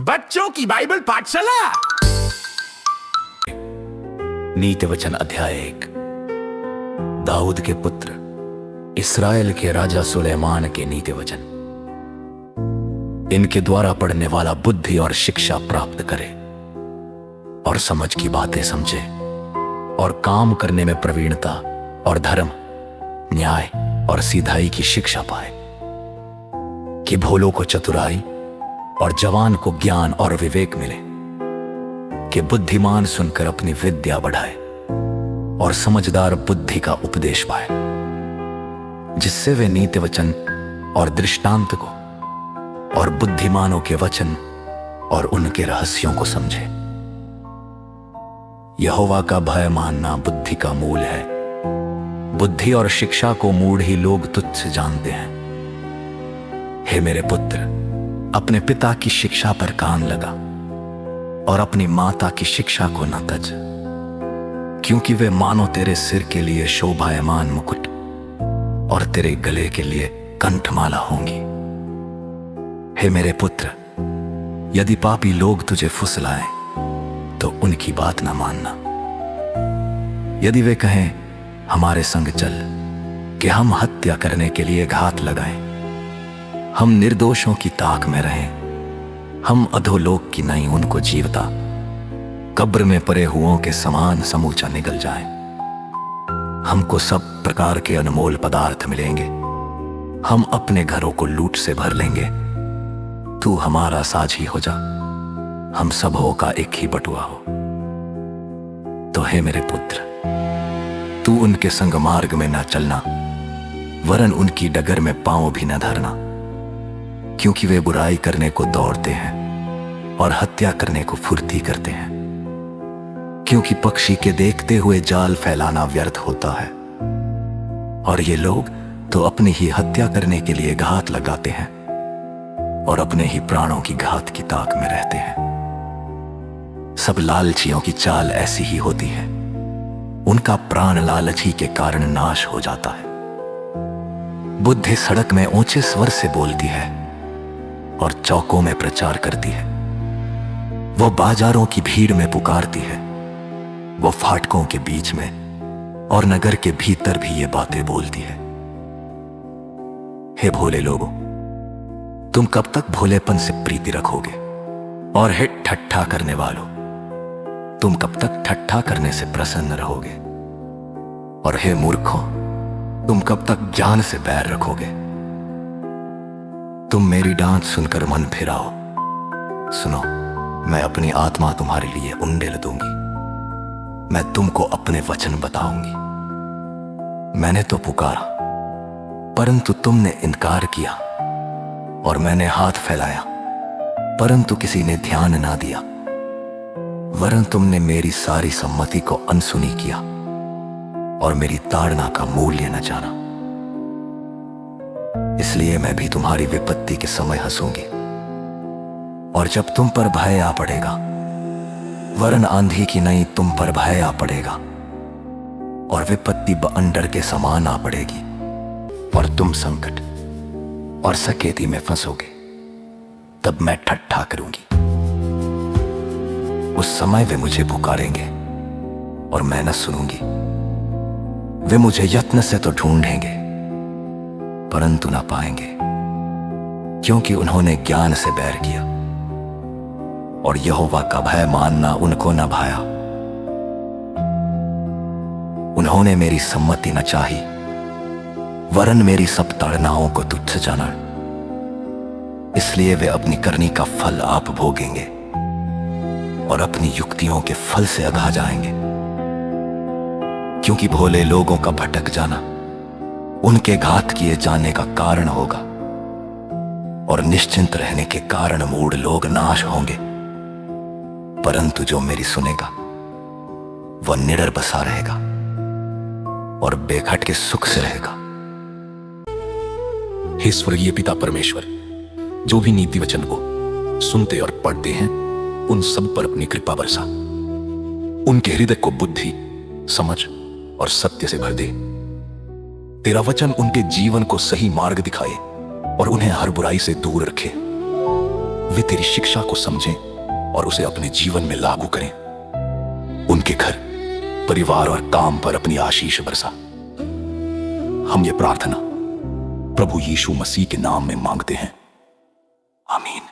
बच्चों की बाइबल पाठशाला। नीति वचन अध्याय 1। दाऊद के पुत्र इस्राएल के राजा सुलेमान के नीति वचन। इनके द्वारा पढ़ने वाला बुद्धि और शिक्षा प्राप्त करे और समझ की बातें समझे और काम करने में प्रवीणता और धर्म, न्याय और सीधाई की शिक्षा पाए, कि भोलों को चतुराई और जवान को ज्ञान और विवेक मिले, कि बुद्धिमान सुनकर अपनी विद्या बढ़ाए और समझदार बुद्धि का उपदेश पाए, जिससे वे नीति वचन और दृष्टांत को और बुद्धिमानों के वचन और उनके रहस्यों को समझे। यहोवा का भय मानना बुद्धि का मूल है। बुद्धि और शिक्षा को मूढ़ ही लोग तुच्छ जानते हैं। हे मेरे पुत्र, अपने पिता की शिक्षा पर कान लगा और अपनी माता की शिक्षा को न तज, क्योंकि वे मानो तेरे सिर के लिए शोभायमान मुकुट और तेरे गले के लिए कंठमाला होंगी। हे मेरे पुत्र, यदि पापी लोग तुझे फुसलाएं तो उनकी बात न मानना। यदि वे कहें हमारे संग चल, कि हम हत्या करने के लिए घात लगाएं, हम निर्दोषों की ताक में रहें, हम अधोलोक की नहीं उनको जीवता, कब्र में पड़े हुओं के समान समूचा निगल जाएं। हमको सब प्रकार के अनमोल पदार्थ मिलेंगे, हम अपने घरों को लूट से भर लेंगे। तू हमारा साझी हो जा, हम सब हो का एक ही बटुआ हो। तो हे मेरे पुत्र, तू उनके संग मार्ग में न चलना, वरन उनकी डगर में पांव भी न धरना, क्योंकि वे बुराई करने को दौड़ते हैं और हत्या करने को फुर्ती करते हैं। क्योंकि पक्षी के देखते हुए जाल फैलाना व्यर्थ होता है, और ये लोग तो अपनी ही हत्या करने के लिए घात लगाते हैं और अपने ही प्राणों की घात की ताक में रहते हैं। सब लालचियों की चाल ऐसी ही होती है, उनका प्राण लालच ही के कारण नाश हो जाता है। बुद्धि सड़क में ऊंचे स्वर से बोलती है और चौकों में प्रचार करती है। वो बाजारों की भीड़ में पुकारती है, वो फाटकों के बीच में और नगर के भीतर भी ये बातें बोलती है। हे भोले लोगों, तुम कब तक भोलेपन से प्रीति रखोगे? और हे ठट्ठा करने वालों, तुम कब तक ठट्ठा करने से प्रसन्न रहोगे? और हे मूर्खों, तुम कब तक ज्ञान से बैर रखोगे? तुम मेरी डांट सुनकर मन फिराओ। सुनो, मैं अपनी आत्मा तुम्हारे लिए उंडेल दूंगी, मैं तुमको अपने वचन बताऊंगी। मैंने तो पुकारा, परंतु तुमने इनकार किया, और मैंने हाथ फैलाया, परंतु किसी ने ध्यान ना दिया। वरन तुमने मेरी सारी सम्मति को अनसुनी किया और मेरी ताड़ना का मूल्य न जाना। इसलिए मैं भी तुम्हारी विपत्ति के समय हंसूंगी, और जब तुम पर भय आ पड़ेगा, वरन आंधी की नहीं तुम पर भय आ पड़ेगा, और विपत्ति बअंडर के समान आ पड़ेगी, और तुम संकट और सकेती में फंसोगे, तब मैं ठट्ठा करूंगी। उस समय वे मुझे पुकारेंगे और मैं न सुनूंगी। वे मुझे यत्न से तो ढूंढेंगे, परंतु न पाएंगे, क्योंकि उन्होंने ज्ञान से बैर किया और यहोवा का भय मानना उनको न भाया। उन्होंने मेरी सम्मति न चाही, वरन मेरी सब ताड़नाओं को तुच्छ जाना। इसलिए वे अपनी करनी का फल आप भोगेंगे और अपनी युक्तियों के फल से अघा जाएंगे। क्योंकि भोले लोगों का भटक जाना उनके घात किए जाने का कारण होगा, और निश्चिंत रहने के कारण मूढ़ लोग नाश होंगे। परंतु जो मेरी सुनेगा वह निडर बसा रहेगा और बेघट के सुख से रहेगा। हे स्वर्गीय पिता परमेश्वर, जो भी नीति वचन को सुनते और पढ़ते हैं, उन सब पर अपनी कृपा बरसा। उनके हृदय को बुद्धि, समझ और सत्य से भर दे। तेरा वचन उनके जीवन को सही मार्ग दिखाए और उन्हें हर बुराई से दूर रखे। वे तेरी शिक्षा को समझें और उसे अपने जीवन में लागू करें। उनके घर, परिवार और काम पर अपनी आशीष बरसा। हम ये प्रार्थना प्रभु यीशु मसीह के नाम में मांगते हैं, आमीन।